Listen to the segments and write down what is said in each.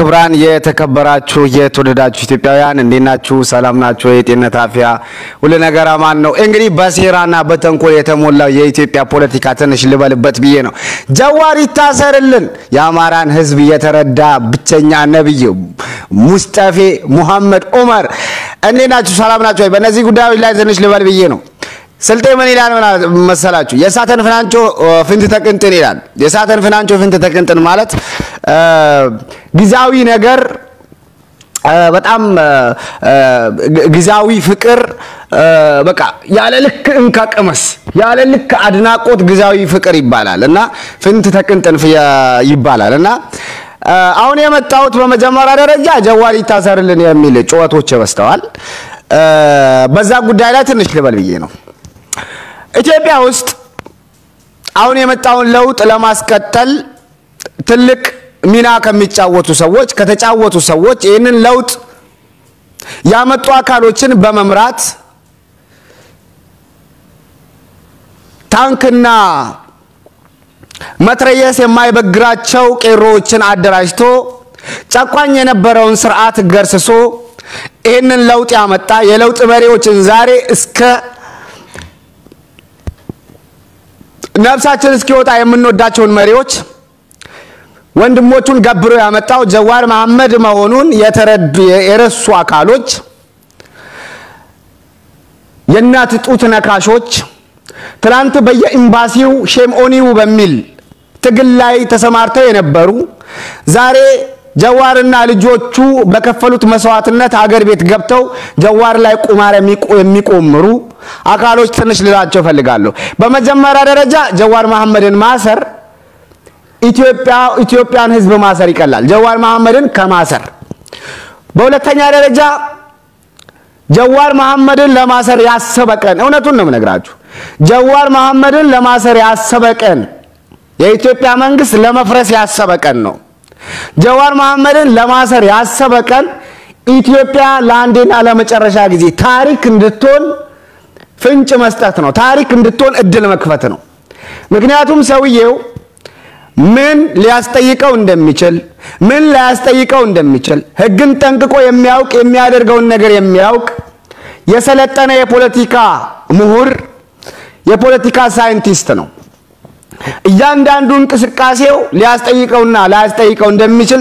ክብራን የተከበራችሁ የተወደዳችሁ ኢትዮጵያውያን እንዴናችሁ ሰላም ናችሁ የጤንነት አፍያ ሁሉ ነገር አማን ነው እንግዲህ በሴራና በተንኮል የተሞላው የኢትዮጵያ ፖለቲካ ትንሽ ልበልበት ብዬ ነው ጀዋር ይታሰርልን የአማራን ህዝብ የተረዳ ብቸኛ ነብይ ሙስጠፌ መሐመድ ዑመር እንዴናችሁ ሰላም ናችሁ በእነዚህ ጉዳዮች ላይ ትንሽ ልበል ብዬ ነው ስልጤ ምን ይላል መሰላችሁ የሳተን ፍናንቾ ፍንት ተቅንጥን ይላል የሳተን ፍናንቾ ፍንት ተቅንጥን ማለት ጊዜያዊ ነገር በጣም ጊዜያዊ ፍቅር በቃ ያለ ልክ እንካቀመስ ያለ ልክ አድናቆት ጊዜያዊ ፍቅር ይባላልና ፍንት ተቅንጥን ይባላልና አሁን የመጣውት በመጀመሪያ ደረጃ ጀዋር ይታሰርልን የሚል ጩኸቶች በስተዋል በዛ ጉዳይ ላይ ትንሽ ልበል ብዬ ነው ኢትዮጵያ ውስጥ አሁን የመጣውን ለውጥ ለማስቀጠል ትልቅ ሚና ከሚጫወቱ ሰዎች ከተጫወቱ ሰዎች ይሄንን ለውጥ ያመጡ አካሎችን በመምራት ታንክና መትረየስ የማይበግራቸው ቄሮዎችን አደራጅቶ ጨቋኝ የነበረውን ስርዓት ገርስሶ ይሄንን ለውጥ ያመጣ የለውጥ መሪዎችን ዛሬ እስከ ነፍሳችን እስኪወጣ የምንወዳቸውን መሪዎች ወንድሞቹን ገብሮ ያመጣው ጀዋር መሐመድ መሆኑን የተረዱ የረሱ አካሎች የናት ጡት ነካሾች ትላንት በየኤምባሲው ሼምኦኒው በሚል ትግል ላይ ተሰማርተው የነበሩ ዛሬ ጀዋርና ልጆቹ በከፈሉት መስዋዕትነት ሀገር ቤት ገብተው ጀዋር ላይ ቁማር የሚቆምሩ አካሎች ትንሽ ልላቸው ፈልጋለሁ በመጀመሪያ ደረጃ ጀዋር መሐመድን ማሰር ኢትዮጵያን ህዝብ ማሰር ይቀላል ጀዋር መሐመድን ከማሰር በሁለተኛ ደረጃ ጀዋር መሐመድን ለማሰር ያሰበቀን እውነቱን ነው የምነግራችሁ ጀዋር መሐመድን ለማሰር ያሰበቀን የኢትዮጵያ መንግስት ለመፍረስ ያሰበቀን ነው ጀዋር መሐመድን ለማሰር ያሰበቀን ኢትዮጵያ ለአንዴና ለመጨረሻ ጊዜ ታሪክ እንድትሆን ፍንጭ መስጠት ነው ታሪክ እንድትሆን እድል መክፈት ነው ምክንያቱም ሰውየው ምን ሊያስጠይቀው እንደሚችል ምን ሊያስጠይቀው እንደሚችል ህግን ጠንቅቆ የሚያውቅ የሚያደርገውን ነገር የሚያውቅ የሰለጠነ የፖለቲካ ምሁር የፖለቲካ ሳይንቲስት ነው እያንዳንዱ እንቅስቃሴው ሊያስጠይቀውና ላያስጠይቀው እንደሚችል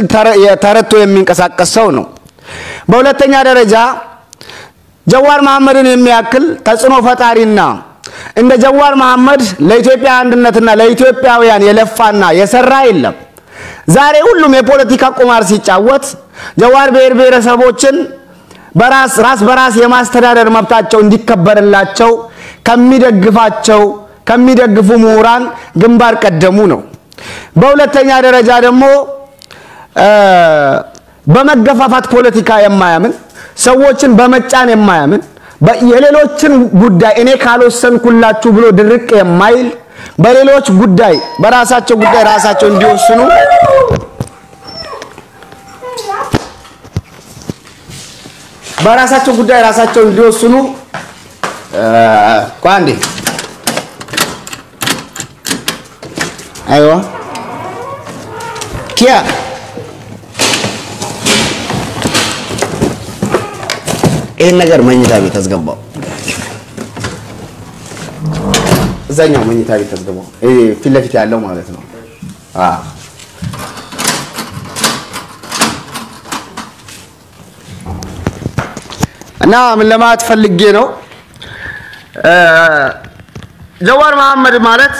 ተረቶ የሚንቀሳቀስ ሰው ነው በሁለተኛ ደረጃ ጀዋር መሐመድን የሚያክል ተጽዕኖ ፈጣሪና እንደ ጀዋር መሐመድ ለኢትዮጵያ አንድነትና ለኢትዮጵያውያን የለፋና የሰራ የለም ዛሬ ሁሉም የፖለቲካ ቁማር ሲጫወት ጀዋር ብሔረሰቦችን በራስ የማስተዳደር መብታቸው እንዲከበርላቸው ከሚደግፉ ምሁራን ግንባር ቀደሙ ነው በሁለተኛ ደረጃ ደግሞ በመገፋፋት ፖለቲካ የማያምን ሰዎችን በመጫን የማያምን የሌሎችን ጉዳይ እኔ ካልወሰንኩላችሁ ብሎ ድርቅ የማይል በሌሎች ጉዳይ በራሳቸው ጉዳይ ራሳቸው እንዲወስኑ በራሳቸው ጉዳይ ራሳቸው እንዲወስኑ ቋንዴ አይዋ ኪያ ይሄን ነገር መኝታ ቤት አስገባው እዛኛው መኝታ ቤት አስገባው ፊት ለፊት ያለው ማለት ነው እና ምን ለማለት ፈልጌ ነው ጀዋር መሐመድ ማለት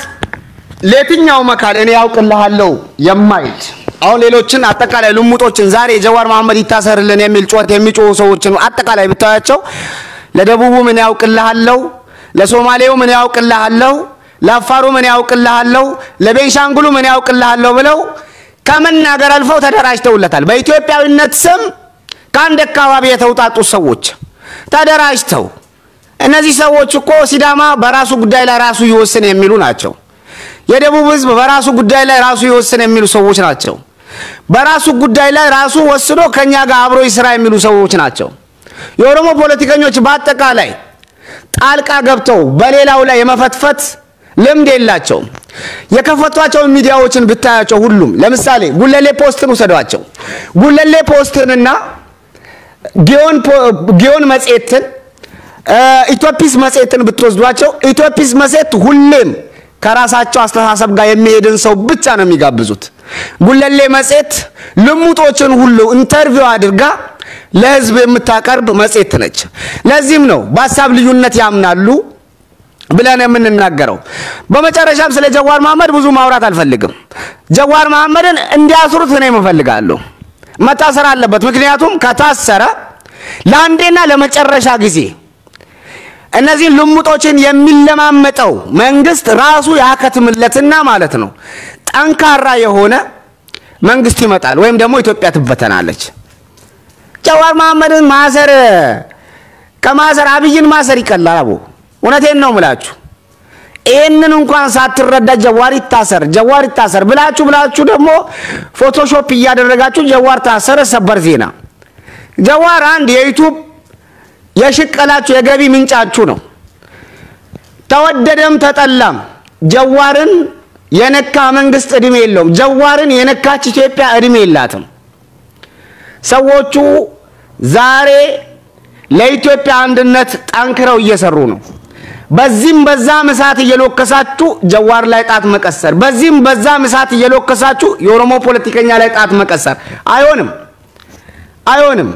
ለየትኛው መካል እኔ ያውቅልሃለሁ የማይል አሁን ሌሎችን አጠቃላይ ልሙጦችን ዛሬ ጀዋር መሐመድ ይታሰርልን የሚል ጮት የሚጮሁ ሰዎችን አጠቃላይ ብታያቸው ለደቡቡ ምን ያውቅልሃለሁ ለሶማሌው ምን ያውቅልሃለሁ ለአፋሩ ምን ያውቅልሃለሁ ለቤንሻንጉሉ ምን ያውቅልሃለሁ ብለው ከመናገር አልፈው ተደራጅተውለታል በኢትዮጵያዊነት ስም ካንደ አካባቢ የተውጣጡ ሰዎች ተደራጅተው እነዚህ ሰዎች እኮ ሲዳማ በራሱ ጉዳይ ላይ ራሱ ይወስን የሚሉ ናቸው የደቡብ ህዝብ በራሱ ጉዳይ ላይ ራሱ ይወስን የሚሉ ሰዎች ናቸው በራሱ ጉዳይ ላይ ራሱ ወስኖ ከኛ ጋር አብሮ ይስራ የሚሉ ሰዎች ናቸው የኦሮሞ ፖለቲከኞች በአጠቃላይ ጣልቃ ገብተው በሌላው ላይ የመፈትፈት ልምድ የላቸውም የከፈቷቸው ሚዲያዎችን ብታያቸው ሁሉም ለምሳሌ ጉለሌ ፖስትን ወሰዷቸው ጉለሌ ፖስትንና ጊዮን መጽሔትን ኢትዮጲስ መጽሔትን ብትወስዷቸው ኢትዮጲስ መጽሔት ሁሌም ከራሳቸው አስተሳሰብ ጋር የሚሄድን ሰው ብቻ ነው የሚጋብዙት ጉለሌ መጽሔት ልሙጦችን ሁሉ ኢንተርቪው አድርጋ ለህዝብ የምታቀርብ መጽሔት ነች ለዚህም ነው በሐሳብ ልዩነት ያምናሉ ብለን የምንናገረው በመጨረሻም ስለ ጀዋር መሐመድ ብዙ ማውራት አልፈልግም ጀዋር መሐመድን እንዲያስሩት ነው የምፈልጋለሁ መታሰር አለበት ምክንያቱም ከታሰረ ለአንዴና ለመጨረሻ ጊዜ እነዚህ ልሙጦችን የሚለማመጠው መንግስት ራሱ ያከትምለትና ማለት ነው ጠንካራ የሆነ መንግስት ይመጣል ወይም ደግሞ ኢትዮጵያ ትበተናለች ጀዋር መሐመድን ማሰር ከማሰር አብይን ማሰር ይቀላል አቦ እውነቴን ነው ምላችሁ ይሄንን እንኳን ሳትረዳ ጀዋር ይታሰር ብላችሁ ደግሞ ፎቶሾፕ ያደረጋችሁ ጀዋር ታሰረ ሰበር ዜና ጀዋር አንድ የዩቲዩብ የሽቀላችሁ የገቢ ምንጫችሁ ነው ተወደደም ተጠላም ጀዋርን የነካ መንግስት እድሜ የለውም ጀዋርን የነካች ኢትዮጵያ እድሜ የላትም ሰዎቹ ዛሬ ለኢትዮጵያ አንድነት ጠንክረው እየሰሩ ነው በዚህም በዛ መሳት እየሎከሳችሁ ጀዋር ላይ ጣት መቀሰር በዚህም በዛ መሳት እየሎከሳችሁ የኦሮሞ ፖለቲከኛ ላይ ጣት መቀሰር አይሆንም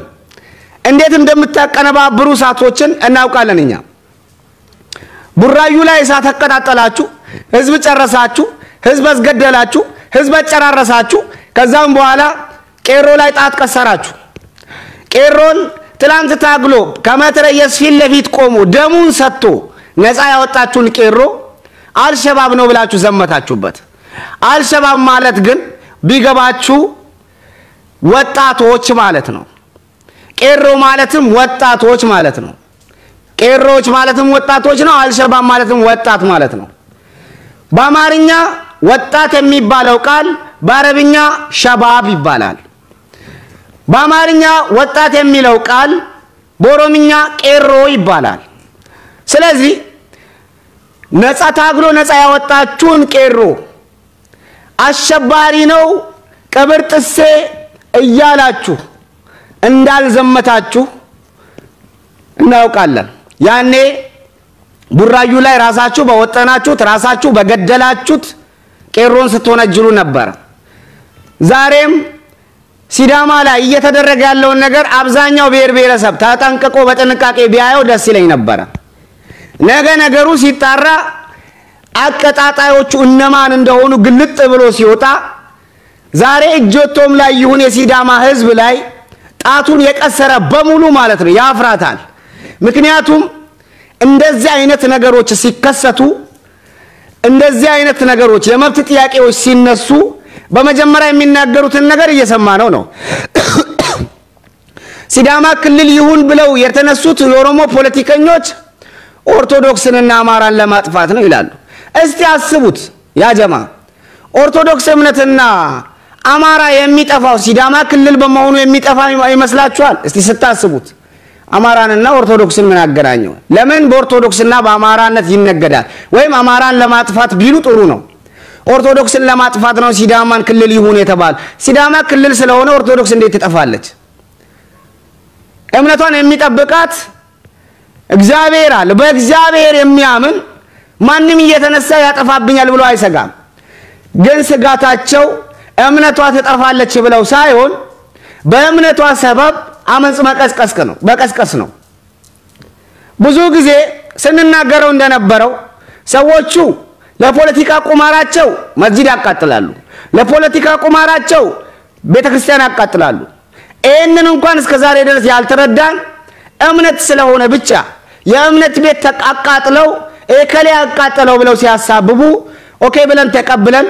እንዴት እንደምታቀነባብሩ ሳቶችን እናውቃለንኛ ቡራዩ ላይ እሳት አቀጣጣላችሁ ህዝብ ጨረሳችሁ ህዝብ አስገደላችሁ ህዝብ አጨራረሳችሁ ከዛም በኋላ ቄሮ ላይ ጣት ቀሰራችሁ ቄሮን ትላንት ታግሎ ከመትረየስ ፊት ለፊት ቆሞ ደሙን ሰጥቶ ነፃ ያወጣችሁን ቄሮ አልሸባብ ነው ብላችሁ ዘመታችሁበት አልሸባብ ማለት ግን ቢገባችሁ ወጣቶች ማለት ነው ቄሮ ማለትም ወጣቶች ማለት ነው ቄሮች ማለትም ወጣቶች ነው አልሸባብ ማለትም ወጣት ማለት ነው በአማርኛ ወጣት የሚባለው ቃል በአረብኛ ሸባብ ይባላል በአማርኛ ወጣት የሚለው ቃል በኦሮምኛ ቄሮ ይባላል ስለዚህ ነፃ ታግሎ ነፃ ያወጣችሁን ቄሮ አሸባሪ ነው ቀብር ጥሴ እያላችሁ እንዳልዘመታችሁ እናውቃለን ያኔ ቡራዩ ላይ ራሳችሁ በወጣናችሁት ራሳችሁ በገደላችሁት ቄሮን ስትወነጅሉ ነበር ዛሬም ሲዳማ ላይ እየተደረገ ያለው ነገር አብዛኛው ብሔረሰብ ተጠንቅቆ በጥንቃቄ ቢያየው ደስ ይለኝ ነበር ነገሩ ሲጣራ አቀጣጣዮቹ እነማን እንደሆኑ ግልጥ ብሎ ሲወጣ ዛሬ እጆቶም ላይ ይሁን የሲዳማ ህዝብ ላይ ጣቱን የቀሰረ በሙሉ ማለት ነው ያፍራታል ምክንያቱም እንደዚህ አይነት ነገሮች ሲከሰቱ እንደዚህ አይነት ነገሮች የመብት ጥያቄዎች ሲነሱ በመጀመሪያ የሚናገሩትን ነገር እየሰማነው ነው ሲዳማ ክልል ይሁን ብለው የተነሱት የኦሮሞ ፖለቲከኞች ኦርቶዶክስንና አማራን ለማጥፋት ነው ይላሉ እስቲ አስቡት ያ ጀማ ኦርቶዶክስ እምነትና አማራ የሚጠፋው ሲዳማ ክልል በመሆኑ የሚጠፋ ይመስላችኋል እስቲ ስታስቡት አማራንና ኦርቶዶክስን ምን አገናኘው ለምን በኦርቶዶክስና በአማራነት ይነገዳል ወይም አማራን ለማጥፋት ቢሉ ጥሩ ነው ኦርቶዶክስን ለማጥፋት ነው ሲዳማን ክልል ይሁን የተባለ ሲዳማ ክልል ስለሆነ ኦርቶዶክስ እንዴት ትጠፋለች እምነቷን የሚጠብቃት እግዚአብሔር አለ በእግዚአብሔር የሚያምን ማንንም እየተነሳ ያጠፋብኛል ብሎ አይሰጋም ግን ስጋታቸው እምነቷ ተጠፋለች ብለው ሳይሆን በእምነቷ ሰበብ አመጽ መቀስቀስ ነው ብዙ ጊዜ ስንናገረው እንደነበረው ሰዎቹ ለፖለቲካ ቁማራቸው መስጂድ ያቃጥላሉ ለፖለቲካ ቁማራቸው ቤተክርስቲያን ያቃጥላሉ እነን እንኳን እስከዛሬ ድረስ ያልተረዳን እምነት ስለሆነ ብቻ የእምነት ቤት ተቃቃጥለው እከለ ያቃጥለው ብለው ሲያሳብቡ ኦኬ ብለን ተቀብለን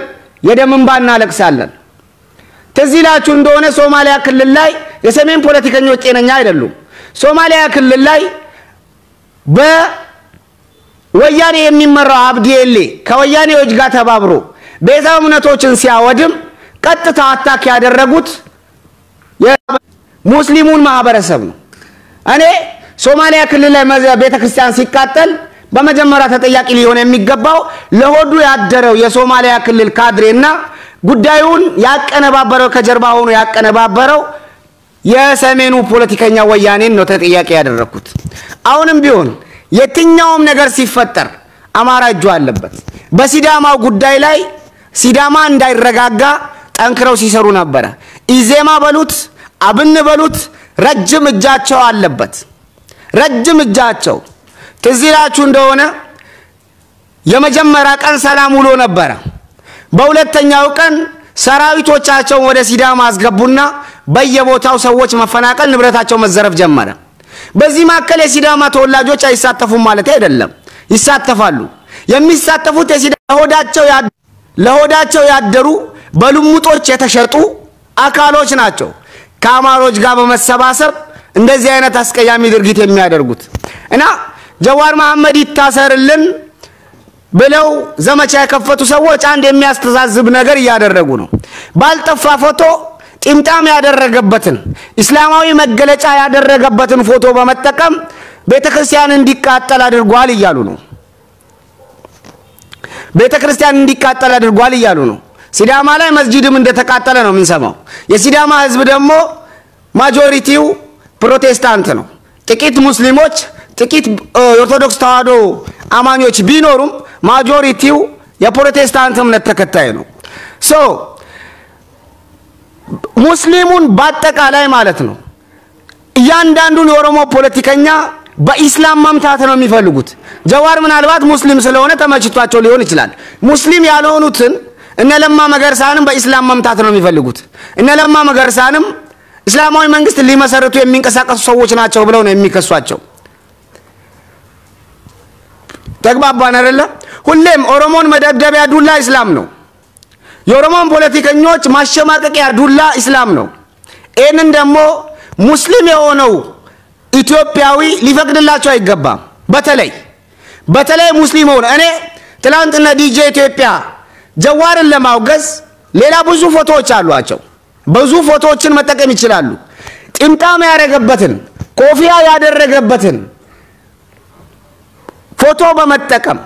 የደም እንባ እናለቅሳለን ተዚላችሁ እንደሆነ ሶማሊያ ክልል ላይ የሰሜን ፖለቲከኞች ጤነኛ አይደሉም ሶማሊያ ክልል ላይ በወያኔ የሚመራው አብዲኤሌ ከወያኔዎች ጋር ተባብሮ ቤተ እምነቶችን ሲያወድም ቀጥታ አታክ ያደረጉት የሙስሊሙን ማህበረሰብ ነው እኔ ሶማሊያ ክልል ላይ ቤተክርስቲያን ሲቃጠል በመጀመሪያ ተጠያቂ ሊሆን የሚገባው ለሆዱ ያደረው የሶማሊያ ክልል ካድሬና ጉዳዩን ያቀነባበረው ከጀርባ ሆኖ ያቀነባበረው የሰሜኑ ፖለቲከኛ ወያኔን ነው ተጠያቂ ያደረኩት አሁንም ቢሆን የትኛውም ነገር ሲፈጠር አማራ እጁ አለበት በሲዳማው ጉዳይ ላይ ሲዳማ እንዳይረጋጋ ጠንክረው ሲሰሩ ነበር ኢዜማ በሉት አብን በሉት ረጅም እጃቸው አለበት ረጅም እጃቸው ትዝላችሁ እንደሆነ የመጀመሪያ ቀን ሰላም ውሎ ነበር በሁለተኛው ቀን ሰራዊቶቻቸው ወደ ሲዳማ አስገቡና በየቦታው ሰዎች መፈናቀል ንብረታቸው መዘረፍ ጀመረ በዚህ ማከለ የሲዳማ ተወላጆች አይሳተፉም ማለት አይደለም ይሳተፋሉ የሚሳተፉት ለሆዳቸው ያደሩ በልሙጦች የተሸጡ አካሎች ናቸው ከአማሮች ጋር በመሰባሰብ እንደዚህ አይነት አስቀያሚ ድርጊት የሚያደርጉት እና ጀዋር መሐመድ ይታሰርልን ብለው ዘመቻ የከፈቱ ሰዎች አንድ የሚያስተዛዝብ ነገር ያደረጉ ነው ባልጠፋ ፎቶ ጢምጣም ያደረገበትን እስላማዊ መገለጫ ያደረገበትን ፎቶ በመጠቀም ቤተክርስቲያን እንዲቃጠል አድርጓል ይያሉ ነው ቤተክርስቲያን እንዲቃጠል አድርጓል ይያሉ ነው ሲዳማ ላይ መስጂድም እንደተቃጠለ ነው ምንሰማው የሲዳማ ህዝብ ደግሞ ማጆሪቲው ፕሮቴስታንት ነው ጥቂት ሙስሊሞች ጥቂት ኦርቶዶክስ ተዋህዶ አማኞች ቢኖሩም ማጆሪቲው የፕሮቴስታንት እምነት ተከታይ ነው ሶ ሙስሊሙን በአጠቃላይ ማለት ነው እያንዳንዱን የኦሮሞ ፖለቲከኛ በእስላም መምታት ነው የሚፈልጉት ጀዋር ምናልባት ሙስሊም ስለሆነ ተመችቷቸው ሊሆን ይችላል ሙስሊም ያልሆኑትን እነ ለማ መገርሳንም በእስላም መምታት ነው የሚፈልጉት እነ ለማ መገርሳንም እስላማዊ መንግስት ሊመሰርቱ የሚንቀሳቀሱ ሰዎች ናቸው ብለው ነው የሚከሷቸው ተግባባን አይደለ ሁሌም ኦሮሞን መደብደቢያ ዱላ እስላም ነው የኦሮሞን ፖለቲከኞች ማሸማቀቂያ ዱላ እስላም ነው እነን ደግሞ ሙስሊም የሆነው ኢትዮጵያዊ ሊፈቅድላቸው አይገባም በተለይ ሙስሊም ሆነ እኔ ትላንትና ዲጄ ኢትዮጵያ ጀዋርን ለማውገዝ ሌላ ብዙ ፎቶዎች አሏቸው ብዙ ፎቶዎችን መጠቀም ይችላሉ ጢምጣም ያደረገበትን ኮፊያ ያደረገበትን ፎቶ በመጠቀም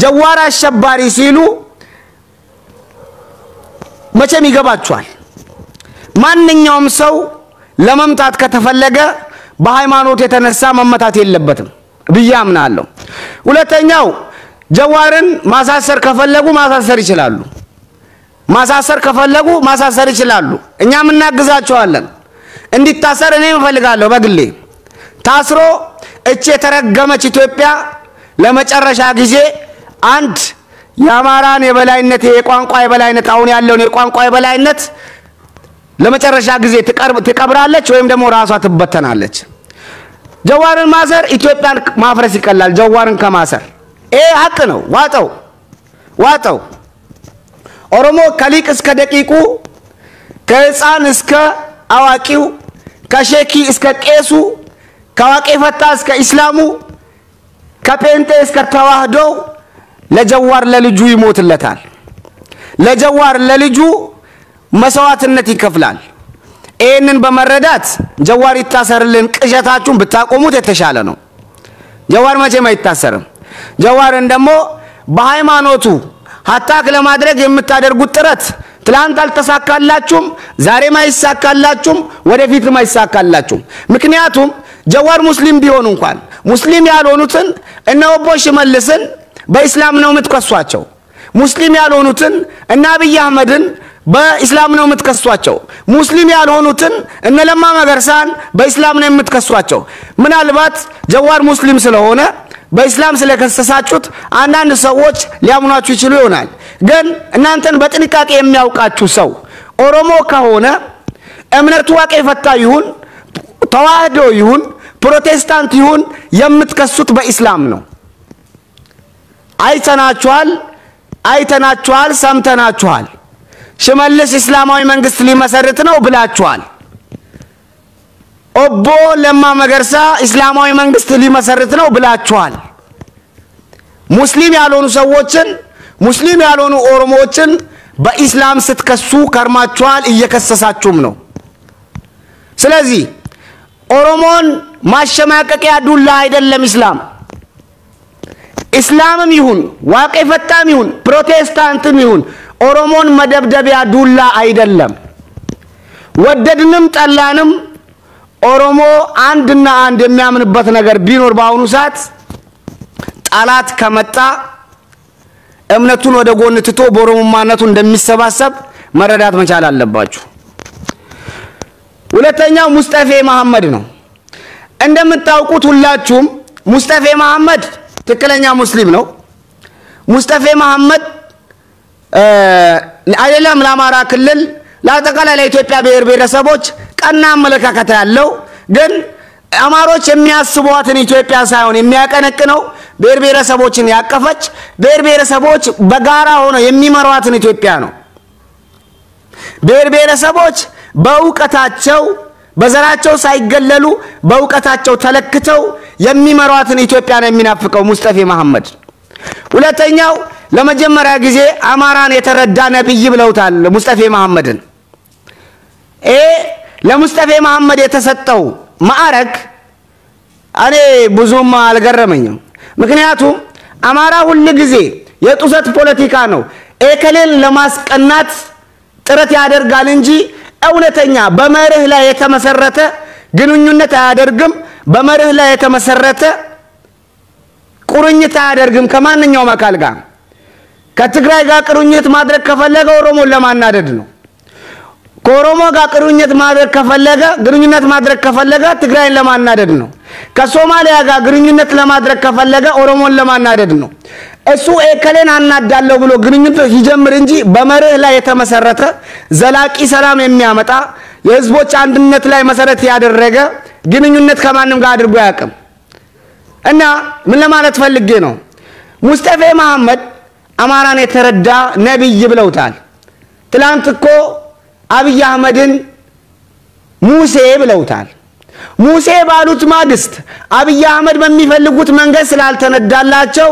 ጀዋር አሸባሪ ሲሉ መቼም ይገባቸዋል ማንኛውም ሰው ለመምታት ከተፈለገ በሃይማኖት የተነሳ መመታት የለበትም ብያምናለሁ ሁለተኛው ጀዋርን ማሳሰር ከፈለጉ ማሳሰር ይችላሉ እኛም እናግዛቸዋለን እንዲታሰር እኔ እፈልጋለሁ በግሌ ታስሮ እቺ የተረገመች ኢትዮጵያ ለመጨረሻ ጊዜ አንድ ያማራን የበላይነት የቋንቋ የበላይነት አሁን ያለው የቋንቋ የበላይነት ለመጨረሻ ጊዜ ትቀብራለች ወይም ደግሞ ራሷ ትበተናለች ጀዋርን ማሰር ኢትዮጵያን ማፍረስ ይቀላል ጀዋርን ከማሰር ሀቅ ነው ዋጣው ኦሮሞ ከሊቅ እስከ ደቂቁ ከህፃን እስከ አዋቂው ከሼኪ እስከ ቄሱ ከዋቄ ፈታ እስከ እስላሙ ከጴንጤ እስከ ተዋህዶ ለጀዋር ለልጁ ይሞትለታል ለጀዋር ለልጁ መስዋዕትነት ይከፍላል እነን በመረዳት ጀዋር ይታሰርልን ቅዠታችሁን ብታቆሙት የተሻለ ነው ጀዋር መቼም አይታሰርም ጀዋርን ደግሞ በሃይማኖቱ ሀታክ ለማድረግ የምታደርጉት ጥረት ትላንት አልተሳካላችሁም ዛሬም አይሳካላችሁም ወደፊትም አይሳካላችሁም ምክንያቱም ጀዋር ሙስሊም ቢሆን እንኳን ሙስሊም ያልሆኑትን እነ ኦቦ ሽመልስን በእስላም ነው የምትከሷቸው ሙስሊም ያልሆኑትን እነ አብይ አህመድን በእስላም ነው የምትከሷቸው ሙስሊም ያልሆኑትን እነ ለማ መገርሳን በእስላም ነው የምትከሷቸው ምናልባት ጀዋር ሙስሊም ስለሆነ በእስላም ስለከሰሳችሁት አንዳንድ ሰዎች ሊያምኗችሁ ይችሉ ይሆናል ግን እናንተን በጥንቃቄ የሚያውቃችሁ ሰው ኦሮሞ ከሆነ እምነቱ ዋቄ ፈታ ይሁን ተዋህዶ ይሁን ፕሮቴስታንት ይሁን የምትከሱት በእስላም ነው አይተናችኋል ሰምተናችኋል ሽመልስ እስላማዊ መንግስት ሊመሰርት ነው ብላችኋል ኦቦ ለማ መገርሳ እስላማዊ መንግስት ሊመሰርት ነው ብላችኋል ሙስሊም ያልሆኑ ሰዎችን ሙስሊም ያልሆኑ ኦሮሞዎችን በእስላም ስትከሱ ከርማችኋል እየከሰሳችሁም ነው ስለዚህ ኦሮሞን ማሸማቀቂያ ዱላ አይደለም እስላም እስላምም ይሁን ዋቄ ፈታም ይሁን ፕሮቴስታንትም ይሁን ኦሮሞን መደብደቢያ ዱላ አይደለም ወደድንም ጠላንም ኦሮሞ አንድና አንድ የሚያምንበት ነገር ቢኖር ባሁኑ ሰዓት ጣላት ከመጣ እምነቱን ወደ ጎን ትቶ በኦሮሞማነቱ እንደሚሰባሰብ መረዳት መቻል አለባችሁ ሁለተኛው ሙስጠፌ መሐመድ ነው እንደምታውቁት ሁላችሁም ሙስጠፌ መሐመድ ትክክለኛ ሙስሊም ነው ሙስጠፌ መሐመድ አይደለም ለአማራ ክልል ለአጠቃላይ ለኢትዮጵያ ብሔረሰቦች ቀና አመለካከት ያለው ግን አማሮች የሚያስቡዋትን ኢትዮጵያ ሳይሆን የሚያቀነቅነው ብሔረሰቦችን ያቀፈች ብሔረሰቦች በጋራ ሆነው የሚመሯትን ኢትዮጵያ ነው ብሔረሰቦች በእውቀታቸው በዘራቸው ሳይገለሉ በእውቀታቸው ተለክተው የሚመሯትን ኢትዮጵያ ነው የሚናፍቀው ሙስጠፌ መሐመድ ሁለተኛው ለመጀመሪያ ጊዜ አማራን የተረዳ ነብይ ብለውታል ሙስጠፌ መሐመድን ለሙስጠፌ መሐመድ የተሰጠው ማዕረግ እኔ ብዙም አልገረመኝም ምክንያቱም አማራ ሁሉ ጊዜ የጡሰት ፖለቲካ ነው ኤከሌን ለማስቀናት ጥረት ያደርጋል እንጂ እውነተኛ በመርህ ላይ የተመሰረተ ግንኙነት አያደርግም በመርህ ላይ የተመሰረተ ቁርኝት አያደርግም ከማንኛውም አካል ጋር ከትግራይ ጋር ቁርኝት ማድረግ ከፈለገ ኦሮሞን ለማናደድ ነው ከኦሮሞ ጋር ቁርኝት ማድረግ ከፈለገ ግንኙነት ማድረግ ከፈለገ ትግራይን ለማናደድ ነው ከሶማሊያ ጋር ግንኙነት ለማድረግ ከፈለገ ኦሮሞን ለማናደድ ነው እሱ ኤከሌን አናዳለው ብሎ ግንኙነት ይጀምር እንጂ በመርህ ላይ የተመሰረተ ዘላቂ ሰላም የሚያመጣ የህዝቦች አንድነት ላይ መሰረት ያደረገ ግንኙነት ከማንም ጋር አድርጎ ያቀም እና ምን ለማለት ፈልጌ ነው ሙስጠፌ መሐመድ አማራን የተረዳ ነብይ ብለውታል ትላንት እኮ አብይ አህመድን ሙሴ ብለውታል ሙሴ ባሉት ማግስት አብይ አህመድ በሚፈልጉት መንገድ ስላልተነዳላቸው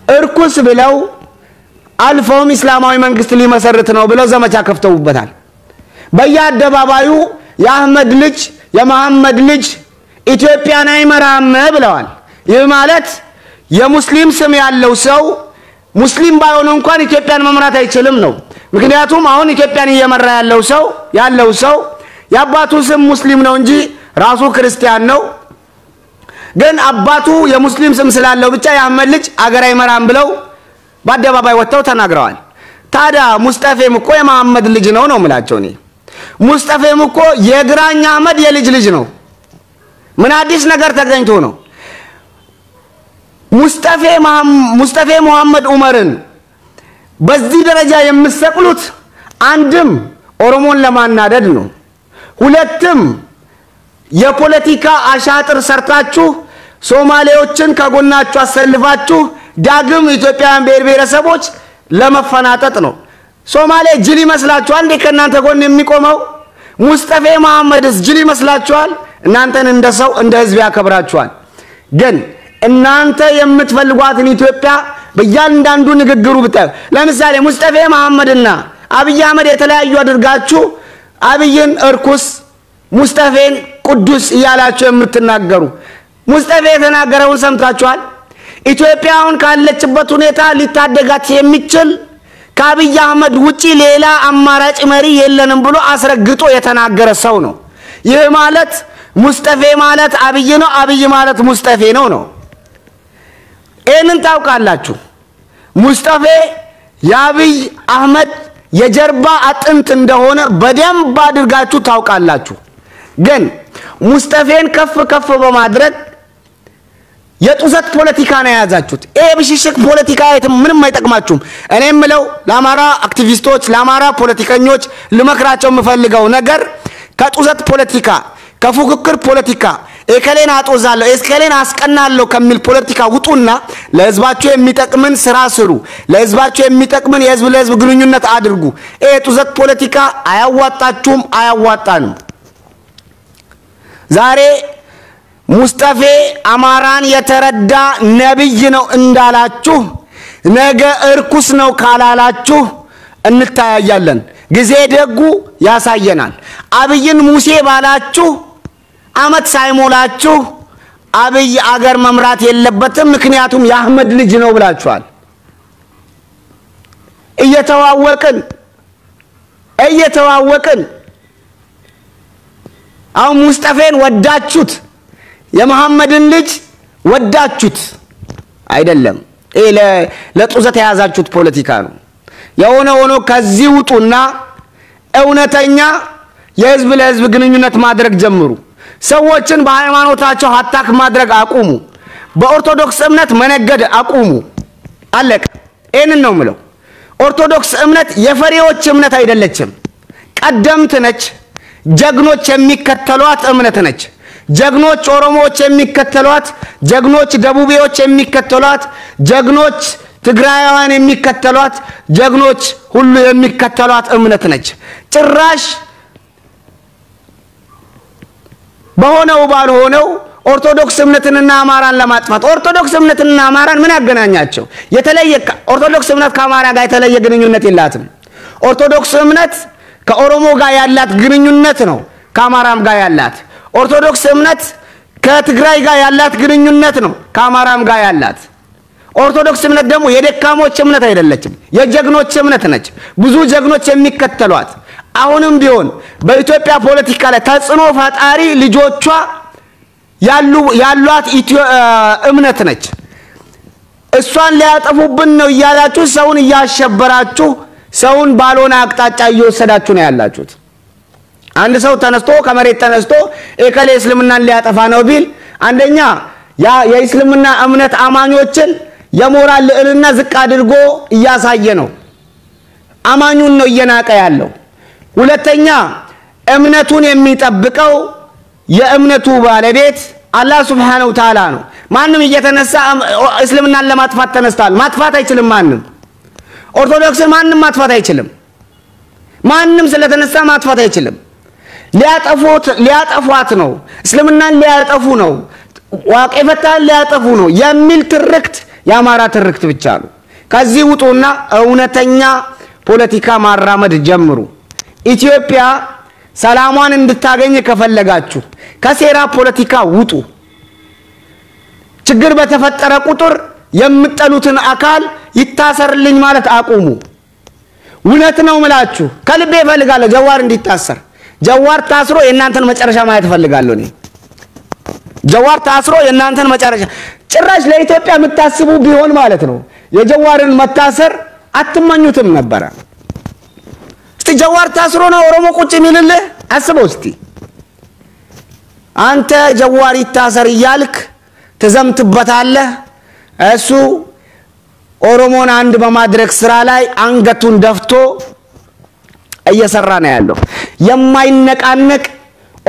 እርኩስ ብለው አልፎም እስላማዊ መንግስት ሊመሰርት ነው ብለው ዘመቻ ከፍተውበታል በየአደባባዩ የአህመድ ልጅ የመሐመድ ልጅ ኢትዮጵያን አይመራም ብለዋል ይህ ማለት የሙስሊም ስም ያለው ሰው ሙስሊም ባይሆን እንኳን ኢትዮጵያን መምራት አይችልም ነው ምክንያቱም አሁን ኢትዮጵያን እየመራ ያለው ሰው ያባቱ ስም ሙስሊም ነው እንጂ ራሱ ክርስቲያን ነው ግን አባቱ የሙስሊም ስም ስላለው ብቻ የአህመድ ልጅ አገር አይመራም ብለው በአደባባይ ወጥተው ተናግረዋል ታዲያ ሙስጠፌም እኮ የመሐመድ ልጅ ነው ምላቸው እኔ ሙስጠፌም እኮ የግራኝ አህመድ የልጅ ልጅ ነው ምን አዲስ ነገር ተገኝቶ ነው ሙስጠፌ መሐመድ ዑመርን በዚህ ደረጃ የምሰቅሉት አንድም ኦሮሞን ለማናደድ ነው ሁለትም የፖለቲካ አሻጥር ሰርታችሁ ሶማሌዎችን ከጎናችሁ አሰልፋችሁ ዳግም ኢትዮጵያን ብሔረሰቦች ለመፈናጠጥ ነው ሶማሌ ጅል ይመስላችኋል እንዴ ከናንተ ጎን የሚቆመው ሙስጠፌ መሐመድስ ጅል ይመስላችኋል እናንተን እንደ ሰው እንደ ህዝብ ያከብራችኋል ግን እናንተ የምትፈልጓትን ኢትዮጵያ በእያንዳንዱ ንግግሩ ብታዩ ለምሳሌ ሙስጠፌ መሐመድና አብይ አህመድ የተለያዩ አድርጋችሁ አብይን እርኩስ ሙስጠፌን ቅዱስ ይያላችሁ የምትናገሩ ሙስጠፌ የተናገረውን ሰምታችኋል ኢትዮጵያውን ካለችበት ሁኔታ ሊታደጋት የሚችል ከአብይ አህመድ ውጪ ሌላ አማራጭ መሪ የለንም ብሎ አስረግጦ የተናገረ ሰው ነው ይህ ማለት ሙስጠፌ ማለት አብይ ነው አብይ ማለት ሙስጠፌ ነው እንን ታውቃላችሁ ሙስጠፌ የአብይ አህመድ የጀርባ አጥንት እንደሆነ በደንብ አድርጋችሁ ታውቃላችሁ ግን ሙስጠፌን ከፍ በማድረግ የጡሰት ፖለቲካ ነው ያዛችሁት ብሽሽቅ ፖለቲካ ምንም አይጠቅማችሁም እኔም ምለው ለአማራ አክቲቪስቶች ለአማራ ፖለቲከኞች ልመክራቸው የምፈልገው ነገር ከጡሰት ፖለቲካ ከፉክክር ፖለቲካ ኤከሌን አጦዛለሁ ኤከሌን አስቀናለሁ ከሚል ፖለቲካ ውጡና ለህዝባችሁ የሚጠቅምን ስራ ስሩ ለህዝባችሁ የሚጠቅምን የህዝብ ለህዝብ ግንኙነት አድርጉ ጡሰት ፖለቲካ አያዋጣችሁም አያዋጣንም ዛሬ ሙስጠፌ አማራን የተረዳ ነብይ ነው እንዳላችሁ ነገ እርኩስ ነው ካላላችሁ እንታያያለን ጊዜ ደጉ ያሳየናል አብይን ሙሴ ባላችሁ አመት ሳይሞላችሁ አብይ አገር መምራት የለበትም ምክንያቱም የአህመድ ልጅ ነው ብላችኋል እየተዋወቅን አሁን ሙስጠፋን ወዳችሁት የመሐመድን ልጅ ወዳችሁት አይደለም ለጡዘት ያዛችሁት ፖለቲካ ነው የሆነ ሆኖ ከዚህ ውጡና እውነተኛ የህዝብ ለህዝብ ግንኙነት ማድረግ ጀምሩ ሰዎችን በሃይማኖታቸው አታክ ማድረግ አቁሙ በኦርቶዶክስ እምነት መነገድ አቁሙ አለቀ እነን ነው ምለው ኦርቶዶክስ እምነት የፈሪዎች እምነት አይደለችም ቀደምት ነች ጀግኖች የሚከተሏት እምነት ነች ጀግኖች ኦሮሞዎች የሚከተሏት ጀግኖች ደቡቤዎች የሚከተሏት ጀግኖች ትግራያውያን የሚከተሏት ጀግኖች ሁሉ የሚከተሏት እምነት ነች ጭራሽ በሆነው ባልሆነው ኦርቶዶክስ እምነትንና አማራን ለማጥፋት ኦርቶዶክስ እምነትንና አማራን ምን ያገናኛቸው የተለየ ኦርቶዶክስ እምነት ከአማራ ጋር የተለየ ግንኙነት የላትም ኦርቶዶክስ እምነት ከኦሮሞ ጋር ያላት ግንኙነት ነው ከአማራም ጋር ያላት ኦርቶዶክስ እምነት ከትግራይ ጋር ያላት ግንኙነት ነው ከአማራም ጋር ያላት ኦርቶዶክስ እምነት ደግሞ የደካሞች እምነት አይደለችም የጀግኖች እምነት ነች ብዙ ጀግኖች የሚከተሏት አሁንም ቢሆን በኢትዮጵያ ፖለቲካ ላይ ተጽኖ ፈጣሪ ልጆቿ ያሏት እምነት ነች እሷን ሊያጠፉብን ነው ያላችሁ ሰውን ያሸበራችሁ ሰውን ባሎና አቅጣጫ እየወሰዳችሁ ነው ያላችሁት አንድ ሰው ተነስቶ ከመሬት ተነስቶ እከሌ እስልምናን ሊያጠፋ ነው ቢል አንደኛ የእስልምና እምነት አማኞችን የሞራል ልዕልና ዝቅ አድርጎ እያሳየ ነው አማኙን ነው እየናቀ ያለው ሁለተኛ እምነቱን የሚጠብቀው የእምነቱ ባለቤት አላህ Subhanahu Wa Ta'ala ነው ማንንም እየተነሳ እስልምናን ለማጥፋት ተነስቷል ማጥፋት አይችልም ማንንም ኦርቶዶክስን ማንንም ማጥፋት አይችልም ማንንም ስለተነሳ ማጥፋት አይችልም ሊያጠፏት ነው እስልምናን ሊያጠፉ ነው ዋቄፈታን ሊያጠፉ ነው የሚል ትርክት ያማራ ትርክት ብቻ ነው ከዚህ ውጡና እውነተኛ ፖለቲካ ማራመድ ጀምሩ ኢትዮጵያ ሰላሟን እንድታገኝ ከፈለጋችሁ ከሴራ ፖለቲካ ውጡ ችግር በተፈጠረ ቁጥር የምትጠሉትን አካል ይታሰርልኝ ማለት አቁሙ እውነት ነው ምላችሁ ከልቤ ፈልጋለሁ ጀዋር እንዲታሰር ጀዋር ታስሮ የናንተን መጨረሻ ማየት ፈልጋለሁ እኔ ጀዋር ታስሮ የናንተን መጨረሻ ጭራሽ ለኢትዮጵያ የምታስቡ ቢሆን ማለት ነው የጀዋርን መታሰር አትመኙትም ነበር እስቲ ጀዋር ታስሮ ነው ኦሮሞ ቁጭ ሚልልህ አስበው እስቲ አንተ ጀዋር ይታሰር ይያልክ ተዘምትበታለህ እሱ ኦሮሞን አንድ በማድረግ ስራ ላይ አንገቱን ደፍቶ እየሰራ ነው ያለው የማይነቃነቅ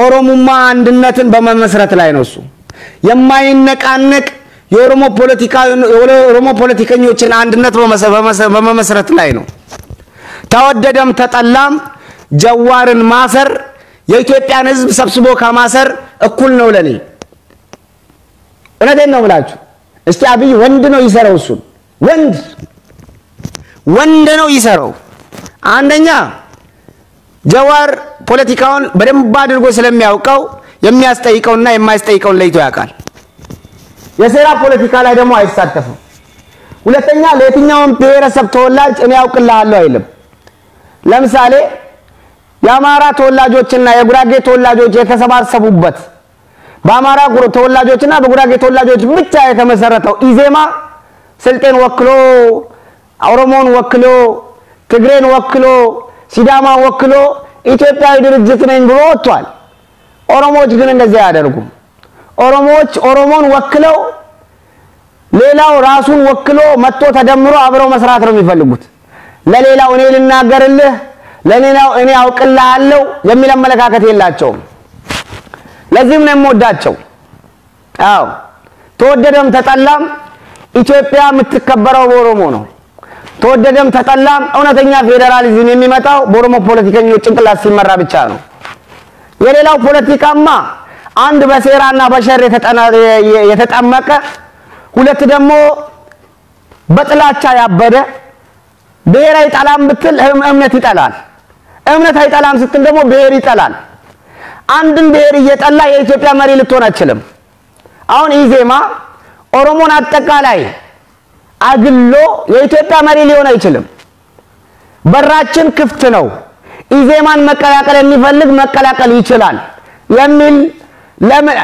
ኦሮሞማ አንድነትን በመመስረት ላይ ነው እሱ የማይነቃነቅ የኦሮሞ ፖለቲከኞችን አንድነት በመመስረት ላይ ነው ተወደደም ተጠላም ጀዋርን ማሰር የኢትዮጵያን ህዝብ ሰብስቦ ከማሰር እኩል ነው ለኔ እነደን ነው ብላችሁ እስቲ አብይ ወንድ ነው ይሰራው እሱ ወንድ ነው ይሰራው አንደኛ ጀዋር ፖለቲካውን በደንብ አድርጎ ስለሚያውቀው የሚያስጠይቀውና የማይስጠይቀውን ለይቶ ያውቃል የሴራ ፖለቲካ ላይ ደግሞ አይሳተፍም ሁለተኛ ለየትኛውም ብሔረሰብ ተወላጅ እኔ ያውቅልሃለሁ አይልም ለምሳሌ የአማራ ተወላጆችና የጉራጌ ተወላጆች የተሰባሰቡበት በአማራ ተወላጆችና በጉራጌ ተወላጆች ብቻ የተመሰረተው ኢዜማ ስልጤን ወክሎ ኦሮሞን ወክሎ ትግሬን ወክሎ ሲዳማ ወክሎ ኢትዮጵያዊ ድርጅት ነኝ ብሎ ወጥቷል ኦሮሞዎች ግን እንደዚህ ያደርጉም ኦሮሞዎች ኦሮሞን ወክለው ሌላው ራሱን ወክሎ መጥቶ ተደምሮ አብረው መስራት ነው የሚፈልጉት ለሌላው እኔ ልናገርልህ ለሌላው እኔ አውቅልሃለሁ የሚል አመለካከት የላቸውም ለዚህም ነው የምወዳቸው አዎ ተወደደም ተጠላም ኢትዮጵያ የምትከበረው በኦሮሞ ነው ተወደደም ተጠላም እውነተኛ ፌደራሊዝም የሚመጣው በኦሮሞ ፖለቲከኞች ጭንቅላት ሲመራ ብቻ ነው የሌላው ፖለቲካማ አንድ በሴራና በሸር የተጠመቀ ሁለት ደግሞ በጥላቻ ያበደ ብሔራዊ ጠላም ብትል እምነት ይጠላል እምነት አይጠላም ስትል ደግሞ ብሔር ይጠላል አንድን ብሔር እየጠላ የኢትዮጵያ መሪ ልትሆን አትችልም አሁን ኢዜማ ኦሮሞን አጠቃላይ አግሎ የኢትዮጵያ መሪ ሊሆን አይችልም በራችን ክፍት ነው ኢዜማን መቀላቀል የሚፈልግ መቀላቀል ይችላል የሚል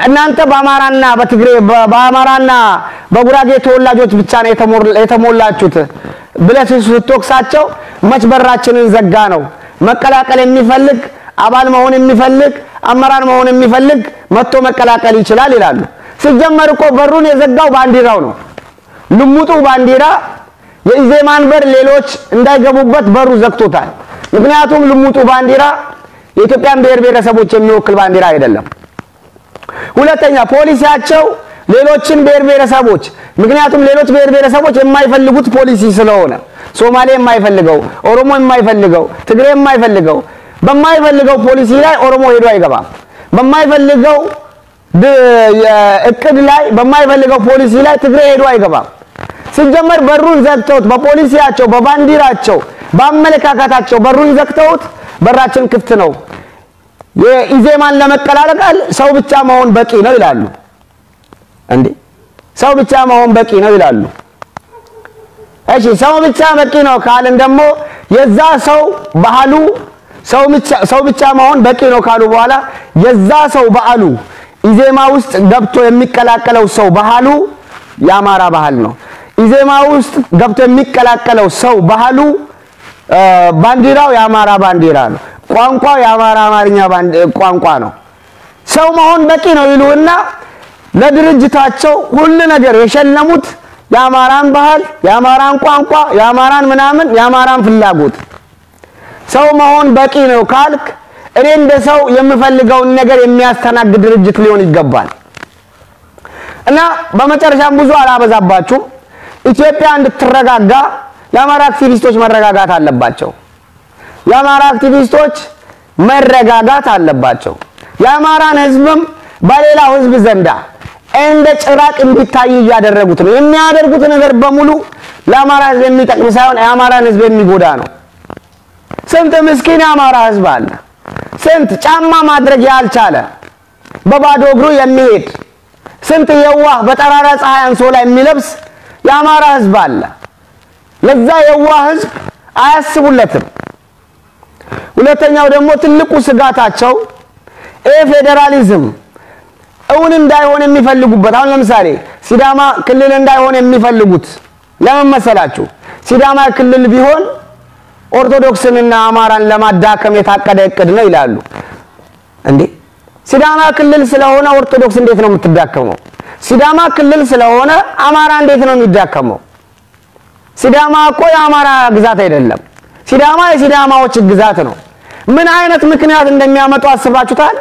እናንተ በአማራና በትግሬ በአማራና በጉራጌ ተወላጆች ብቻ ነው የተሞላችሁት ብለህ ስትወቅሳቸው መች በራችንን ዘጋ ነው መቀላቀል የሚፈልግ አባል መሆን የሚፈልግ አመራር መሆን የሚፈልግ መጥቶ መቀላቀል ይችላል ይላሉ ሲጀመር እኮ በሩን የዘጋው ባንዲራው ነው ልሙጡ ባንዲራ የኢዜማን በር ሌሎች እንዳይገቡበት በሩ ዘግቶታል ምክንያቱም ልሙጡ ባንዲራ የኢትዮጵያን ብሔር ብሔረሰቦች የሚወክል ባንዲራ አይደለም ሁለተኛ ፖሊሲያቸው ሌሎችን ብሔር ብሔረሰቦች ምክንያቱም ሌሎች ብሔር ብሔረሰቦች የማይፈልጉት ፖሊሲ ስለሆነ ሶማሌ የማይፈልገው ኦሮሞ የማይፈልገው ትግሬ የማይፈልገው በማይፈልገው ፖሊሲ ላይ ኦሮሞ ሄዶ አይገባም በማይፈልገው እቅድ ላይ በማይፈልገው ፖሊሲ ላይ ትግሬ ሄዶ አይገባም ሲጀመር በሩን ዘግተውት በፖሊሲያቸው በባንዲራቸው በአመለካከታቸው በሩን ዘግተውት በራችን ክፍት ነው የኢዜማን ለመቀላቀል ሰው ብቻ መሆን በቂ ነው ይላሉ እንዴ ሰው ብቻ መሆን በቂ ነው ይላሉ እሺ ሰው ብቻ በቂ ነው ካልን ደግሞ የዛ ሰው ባህሉ ሰው ብቻ መሆን በቂ ነው ካሉ በኋላ የዛ ሰው ባህሉ ኢዜማ ውስጥ ገብቶ የሚቀላቀለው ሰው ባህሉ ያማራ ባህል ነው ኢዜማ ውስጥ ገብቶ የሚቀላቀለው ሰው ባህሉ ባንዲራው ያማራ ባንዲራ ነው ቋንቋው ያማራ አማርኛ ቋንቋ ነው ሰው መሆን በቂ ነው ይሉና ለድርጅታቸው ሁሉ ነገር የሸለሙት ያማራን ባህል ያማራን ቋንቋ ያማራን ምናምን ያማራን ፍላጎት ሰው መሆን በቂ ነው ካልክ እኔ እንደ ሰው የምፈልገውን ነገር የሚያስተናግድ ድርጅት ሊሆን ይገባል እና በመጨረሻም ብዙ አላበዛባችሁ ኢትዮጵያ እንድትረጋጋ ያማራ አክቲቪስቶች መረጋጋት አለባቸው ያማራ አክቲቪስቶች መረጋጋት አለባቸው ያማራን ህዝብም በሌላው ህዝብ ዘንዳ እንደ ጭራቅ እንዲታይ ያደረጉት ነው የሚያደርጉት ነገር በሙሉ ለአማራ ህዝብ የሚጠቅም ሳይሆን ያማራን ህዝብ የሚጎዳ ነው ስንት ምስኪን ያማራ ህዝብ አለ ስንት ጫማ ማድረግ ያልቻለ በባዶ እግሩ የሚሄድ ስንት የዋህ በጠራራ ፀሐይ አንሶላ የሚለብስ ያማራ ህዝብ አለ ለዛ የዋህ ህዝብ አያስቡለትም ሁለተኛው ደግሞ ትልቁ ስጋታቸው ፌደራሊዝም እውን እንዳይሆን የሚፈልጉበት አሁን ለምሳሌ ሲዳማ ክልል እንዳይሆን የሚፈልጉት ለምን መሰላችሁ ሲዳማ ክልል ቢሆን ኦርቶዶክስንና አማራን ለማዳከም የታቀደ እቅድ ነው ይላሉ እንዴ ሲዳማ ክልል ስለሆነ ኦርቶዶክስ እንዴት ነው የምትዳከመው ሲዳማ ክልል ስለሆነ አማራ እንዴት ነው የሚዳከመው ሲዳማ እኮ የአማራ ግዛት አይደለም ሲዳማ የሲዳማዎች ግዛት ነው ምን አይነት ምክንያት እንደሚያመጡ አስባችሁታል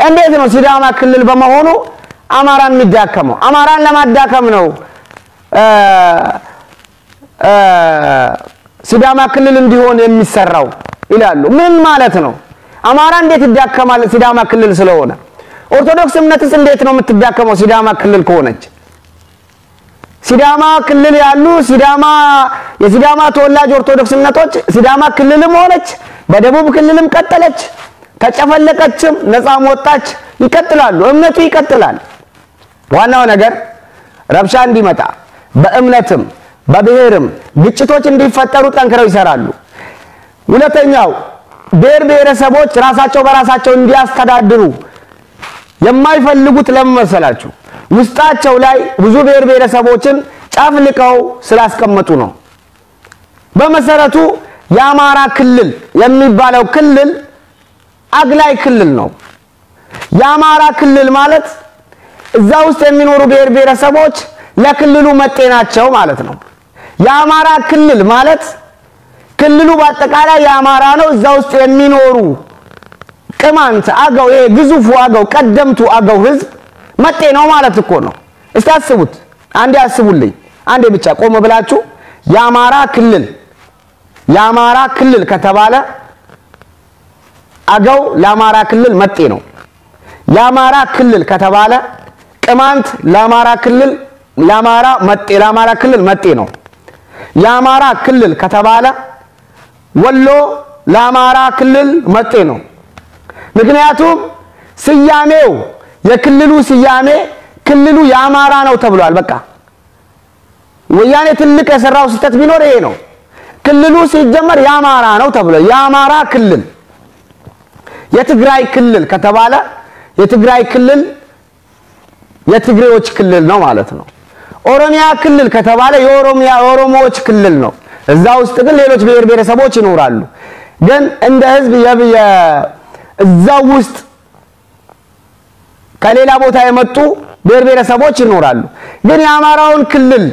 እንዴት ነው ሲዳማ ክልል በመሆኑ አማራን የሚዳከመው አማራን ለማዳከም ነው ሲዳማ ክልል እንዲሆን የሚሰራው ይላሉ ምን ማለት ነው አማራ እንዴት ይዳከማል ሲዳማ ክልል ስለሆነ ኦርቶዶክስ እምነትስ እንዴት ነው የምትዳከመው ሲዳማ ክልል ከሆነች ሲዳማ ክልል ያሉ የሲዳማ ተወላጅ ኦርቶዶክስ እምነቶች ሲዳማ ክልልም ሆነች በደቡብ ክልልም ቀጠለች ተጨፈለቀችም ነፃም ወጣች ይቀጥላሉ እምነቱ ይቀጥላል ዋናው ነገር ረብሻ እንዲመጣ በእምነትም በብሔርም ግጭቶች እንዲፈጠሩ ጠንክረው ይሰራሉ ሁለተኛው ብሔር ብሔረሰቦች ራሳቸው በራሳቸው እንዲያስተዳድሩ የማይፈልጉት ለመሰላችሁ ውስጣቸው ላይ ብዙ ብሔር ብሔረሰቦችን ጫፍልቀው ስላስቀመጡ ነው በመሰረቱ ያማራ ክልል የሚባለው ክልል አግላይ ክልል ነው ያማራ ክልል ማለት እዛ ውስጥ የሚኖሩ ብሔር ብሔረሰቦች ለክልሉ መጤናቸው ማለት ነው ያማራ ክልል ማለት ክልሉ በአጠቃላይ ያማራ ነው እዛ ውስጥ የሚኖሩ ቅማንት አገው ግዙፉ አገው ቀደምቱ አገው ህዝብ መጤ ነው ማለት እኮ ነው እስታስቡት አንዴ አስቡልኝ አንዴ ብቻ ቆም ብላችሁ ያማራ ክልል ከተባለ አገው ለአማራ ክልል መጤ ነው ያማራ ክልል ከተባለ ቅማንት ለአማራ ክልል መጤ ነው ያማራ ክልል ከተባለ ወሎ ለአማራ ክልል መጤ ነው ምክንያቱም ስያሜው የክልሉ ስያሜ ክልሉ ያማራ ነው ተብሏል በቃ ወያኔ ትልቅ የሰራው ስህተት ቢኖር ይሄ ነው ክልሉ ሲጀመር ያማራ ነው ተብሏል ያማራ ክልል የትግራይ ክልል ከተባለ የትግራይ ክልል የትግሬዎች ክልል ነው ማለት ነው ኦሮሚያ ክልል ከተባለ የኦሮሞዎች ክልል ነው እዛ ውስጥ ግን ሌሎች ብሔር ብሔረሰቦች ይኖራሉ ግን እንደ ህዝብ እዛው ውስጥ ከሌላ ቦታ የመጡ ብሔር ብሔረሰቦች ይኖራሉ ግን ያማራውን ክልል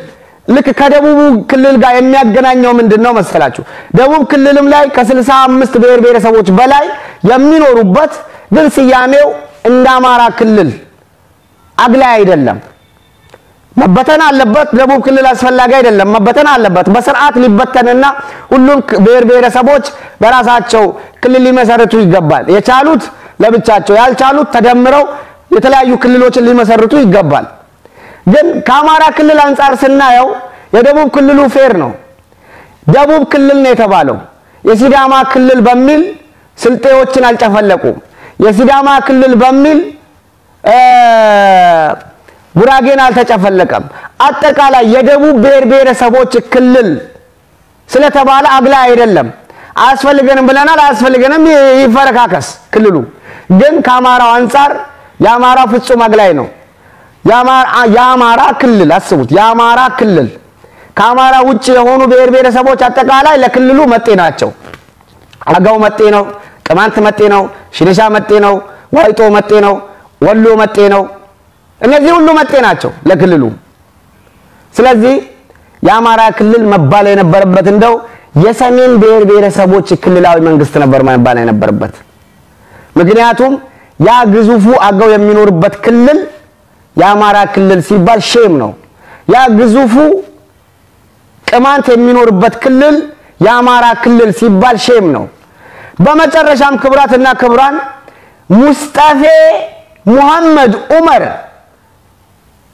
ልክ ከደቡብ ክልል ጋር የሚያገናኘው ምንድነው መሰላችሁ ደቡብ ክልልም ላይ ከ65 ብሔር ብሔረሰቦች በላይ የሚኖሩበት ግን ሲያሜው እንደ አማራ ክልል አግላይ አይደለም መበተን አለበት ደቡብ ክልል አስፈላጊ አይደለም መበተን አለበት በስርዓት ሊበተንና ሁሉም ብሔር ብሔረሰቦች በራሳቸው ክልል ሊመሰርቱ ይገባል የቻሉት ለብቻቸው ያልቻሉት ተደምረው የተለያዩ ክልሎችን ሊመሰርቱ ይገባል ግን ከአማራ ክልል አንፃር ስናየው የደቡብ ክልሉ ፌር ነው ደቡብ ክልል ነው የተባለው የሲዳማ ክልል በሚል ስልጤዎችን አልጨፈለቁ የሲዳማ ክልል በሚል ጉራጌን አልተጨፈለቀም አጠቃላይ የደቡብ ብሔር ብሔረሰቦች ክልል ስለተባለ አግላ አይደለም አስፈልገንም ብለናል አስፈልገንም ይፈረካከስ ክልሉ ግን ከአማራው አንፃር ያማራ ፍጹም አግላይ ነው ያማራ ክልል አስቡት ያማራ ክልል ከአማራ ውጪ የሆኑ ብሔር ብሔረሰቦች አጠቃላይ ለክልሉ መጤ ናቸው አጋው መጤ ነው ቅማንት መጤ ነው ሽንሻ መጤ ነው ዋይጦ መጤ ነው ወሎ መጤ ነው እነዚህ ሁሉ መጤ ናቸው ለክልሉ ስለዚህ ያማራ ክልል መባል የነበረበት እንደው የሰሜን ብሔር ብሔረሰቦች ክልላዊ መንግስት ነበር መባል የነበረበት ምክንያቱም ያ ግዙፉ አጋው የሚኖርበት ክልል ያማራ ክልል ሲባል ሼም ነው ያ ግዙፉ ቅማንት የሚኖርበት ክልል ያማራ ክልል ሲባል ሼም ነው በመጨረሻም ክብራትና ክብራን ሙስጠፌ ሙሐመድ ዑመር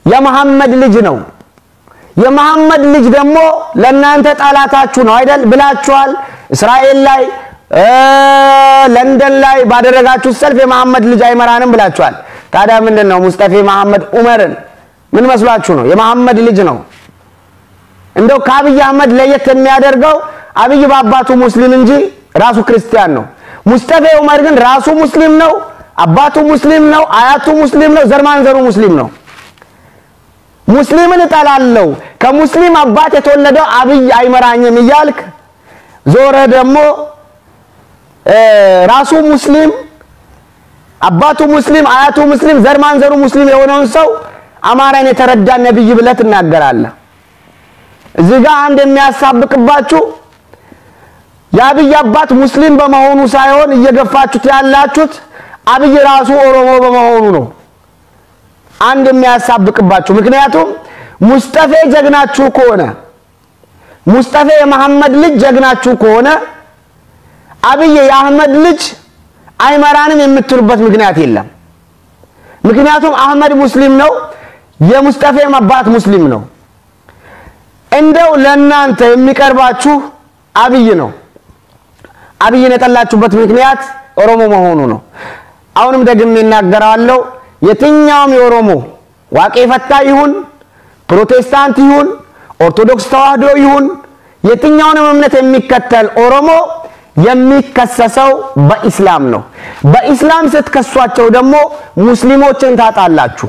የመሐመድ ልጅ ነው የመሐመድ ልጅ ደግሞ ለናንተ ጣላታችሁ ነው አይደል ብላችኋል እስራኤል ላይ ለንደን ላይ ባደረጋችሁ ሰልፍ የመሐመድ ልጅ አይመራንም ብላችኋል ታዲያ ምንድነው ሙስጠፌ መሐመድ ዑመርን ምን መስሏችሁ ነው የመሐመድ ልጅ ነው እንደው ከአብይ አህመድ ለየት የሚያደርገው አብይ ባባቱ ሙስሊም እንጂ ራሱ ክርስቲያን ነው ሙስጠፌ ዑመር ግን ራሱ ሙስሊም ነው አባቱ ሙስሊም ነው አያቱ ሙስሊም ነው ዘርማንዘሩ ሙስሊም ነው ሙስሊምን ጣላለው ከሙስሊም አባት የተወለደው አብይ አይመራኝም ይያልክ ዞረ ደግሞ ራሱ ሙስሊም አባቱ ሙስሊም አያቱ ሙስሊም ዘርማንዘሩ ሙስሊም የሆነውን ሰው አማራን የተረዳ ነብይ ብለት እናገራለህ እዚህ ጋር አንድ የሚያሳብቅባችሁ ያብይ አባት ሙስሊም በመሆኑ ሳይሆን እየገፋችሁት ያላችሁት አብይ ራሱ ኦሮሞ በመሆኑ ነው አንድ የሚያሳብቅባችሁ ምክንያቱም ሙስጠፌ ጀግናችሁ ከሆነ ሙስጠፌ የመሐመድ ልጅ ጀግናችሁ ከሆነ አብይ የአህመድ ልጅ አይመራንም የምትሉበት ምክንያት የለም ምክንያቱም አህመድ ሙስሊም ነው የሙስጠፌ አባት ሙስሊም ነው እንደው ለናንተ የሚቀርባችሁ አብይ ነው አብይን የጠላችሁበት ምክንያት ኦሮሞ መሆኑ ነው አሁንም ደግሜ እናገራለሁ የትኛውም የኦሮሞ ዋቄ ፈታ ይሁን ፕሮቴስታንት ይሁን ኦርቶዶክስ ተዋህዶ ይሁን የትኛውንም እምነት የሚከተል ኦሮሞ የሚከሰሰው በእስላም ነው በእስላም ስትከሷቸው ደግሞ ሙስሊሞችን ታጣላችሁ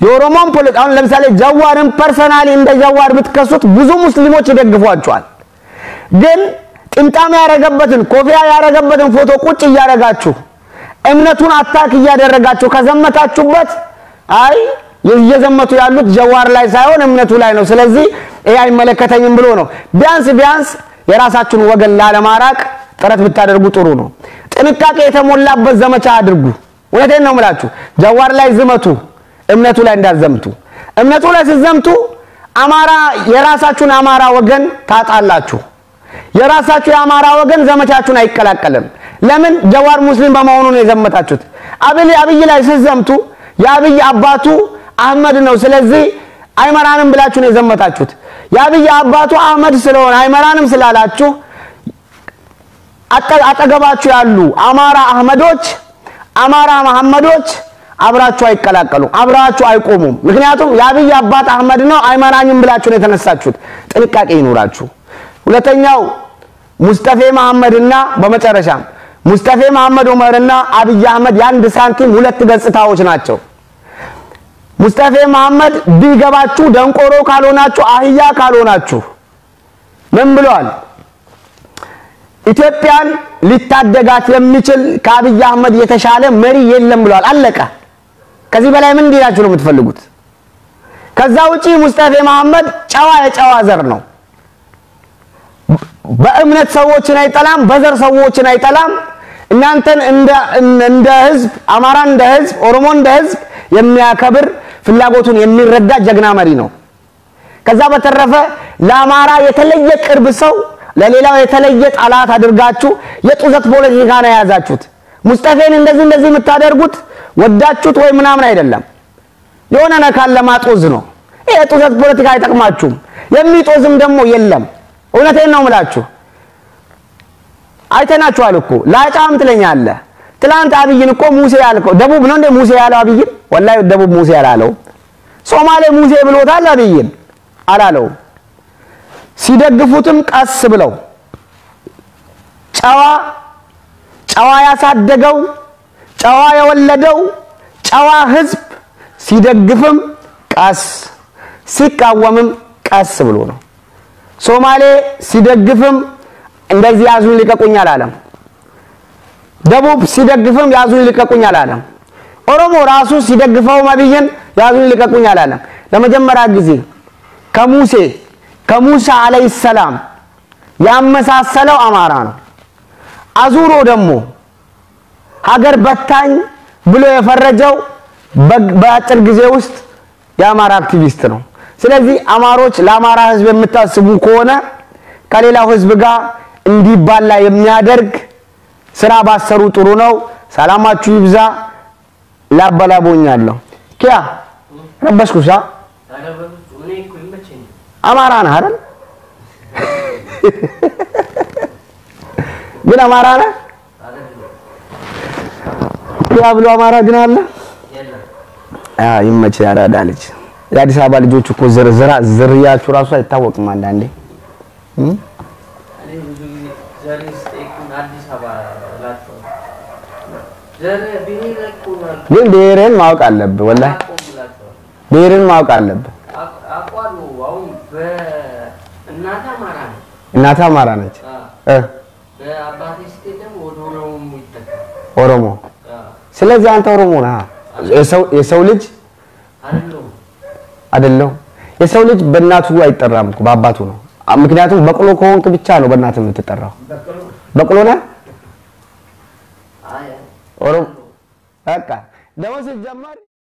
የኦሮሞን ፖለቲካውን ለምሳሌ ጃዋርን ፐርሰናሊ እንደ ጃዋር ብትከሱት ብዙ ሙስሊሞች ይደግፏቸዋል ግን ጥምጣም ያረጋበትን ኮፊያ ያረጋበትን ፎቶ ቁጭ ያረጋችሁ እምነቱን አታክ ያደረጋችሁ ከዘመታችሁበት አይ የዘመቱ ያሉት ጃዋር ላይ ሳይሆን እምነቱ ላይ ነው ስለዚህ ይሄ አይመለከተኝም ብሎ ነው ቢያንስ የራሳችሁን ወገን ላለማራቅ ጥረት ብታደርጉ ጥሩ ነው ጥንቃቄ የተሞላበት ዘመቻ አድርጉ ወለቴን ነው ማለት ጃዋር ላይ ዝመቱ እምነቱ ላይ እንዳዘምቱ እምነቱ ላይ ሲዘምቱ አማራ የራሳችሁን አማራ ወገን ታጣላችሁ የራሳችሁ የአማራ ወገን ዘመቻችሁን አይከላከለም ለምን ጃዋር ሙስሊም በመሆኑ ነው የዘመታችሁት አብይ ላይ ሲዘምቱ ያብይ አባቱ አህመድ ነው ስለዚህ አይመራንም ብላችሁ ነው የዘመታችሁት ያብይ አባቱ አህመድ ስለሆነ አይመራንም ስላላችሁ አጠገባችሁ ያሉ አማራ አህመዶች አማራ መሐመዶች አብራችሁ አይቀላቀሉ አብራችሁ አይቆሙም ምክንያቱም ያብይ አባት አህመድ ነው አይማናኝም ብላችሁ ነው የተነሳችሁት ጥንቃቄ ይኖራችሁ ሁለተኛው ሙስጠፌ መሐመድና በመጨረሻ ሙስጠፌ መሐመድ ዑመርና አብይ አህመድ ያንድ ሳንቲም ሁለት ገጽታዎች ናቸው ሙስጠፌ መሐመድ ቢገባችሁ ደንቆሮ ካልሆናችሁ አህያ ካልሆናችሁ ምን ብለዋል ኢትዮጵያን ሊታደጋት የሚችል ከአብይ አህመድ የተሻለ መሪ የለም ብለዋል አለቀ ከዚህ በላይ ምን እንዲላችሁ ነው የምትፈልጉት ከዛ ውጪ ሙስጠፌ መሐመድ ጫዋ የጫዋ ዘር ነው በእምነት ሰዎችን አይጠላም በዘር ሰዎችን አይጠላም እናንተን እንደ ህዝብ አማራ እንደ ህዝብ ኦሮሞ እንደ ህዝብ የሚያከብር ፍላጎቱን የሚረዳ ጀግና መሪ ነው ከዛ በተረፈ ለአማራ የተለየ ቅርብ ሰው ለሌላው የተለየ ጣላት አድርጋችሁ የጡዘት ፖለቲካ ነው ያዛችሁት ሙስጠፌን እንደዚህ የምታደርጉት ወዳችሁት ወይ ምናምን አይደለም የሆነ ነካል ለማጦዝ ነው ይሄ ጡዘት ፖለቲካ አይጠቅማችሁም የሚጦዝም ደግሞ የለም እውነቴን ነው ምላችሁ አይተናችኋል እኮ ላጫም ትለኛለ ትላንት አብይን እኮ ሙሴ ያልከው ደቡብ ነው እንደ ሙሴ ያለው አብይ ወላሂ ደቡብ ሙሴ ያላለው ሶማሌ ሙሴ ብሎታል አብይን አላለው ሲደግፉትም ቀስ ብለው ጫዋ ያሳደገው ጫዋ የወለደው ጫዋ ህዝብ ሲደግፍም ቀስ ሲቃወምም ቀስ ብሎ ነው ሶማሌ ሲደግፍም እንደዚህ ያዙን ሊቀቁኛል አለም ደቡብ ሲደግፍም ያዙን ሊቀቁኛል አለም ኦሮሞ ራሱ ሲደግፈው አብይን ያዙን ሊቀቁኛል አለም ለመጀመሪያ ጊዜ ከሙሳ አለይሂ ሰላም ያመሳሰለው አማራ ነው አዙሮ ደግሞ ሀገር በታኝ ብሎ የፈረጀው በአጭር ጊዜ ውስጥ የአማራ አክቲቪስት ነው ስለዚህ አማሮች ለአማራ ህዝብ የምታስቡ ከሆነ ከሌላው ህዝብ ጋር እንዲባላ የሚያደርግ ስራ ባሰሩ ጥሩ ነው ሰላማችሁ ይብዛ ላበላቦኛለሁ ኪያ ረበሽኩሻ አማራ ነህ አይደል ግን አማራ ነህ ያ ብሎ አማራ ግን አለ ይመች ያራዳለች የአዲስ አበባ ልጆች እኮ ዝርያችሁ ራሱ አይታወቅም አንዳንዴ ግን ብሔርን ማወቅ አለብህ ወላሂ ብሔርን ማወቅ አለብህ አቋሉ አሁን እናታ አማራ ነች በአባቴ ስቴደም ኦሮሞ ስለዚህ አንተ ኦሮሞ ነህ የሰው ልጅ አይደለም የሰው ልጅ በእናቱ አይጠራም እኮ በአባቱ ነው ምክንያቱም በቅሎ ከሆንክ ብቻ ነው በእናትህ የምትጠራው በቅሎ ነህ ኦሮሞ በቃ ደሞዝ ጀመር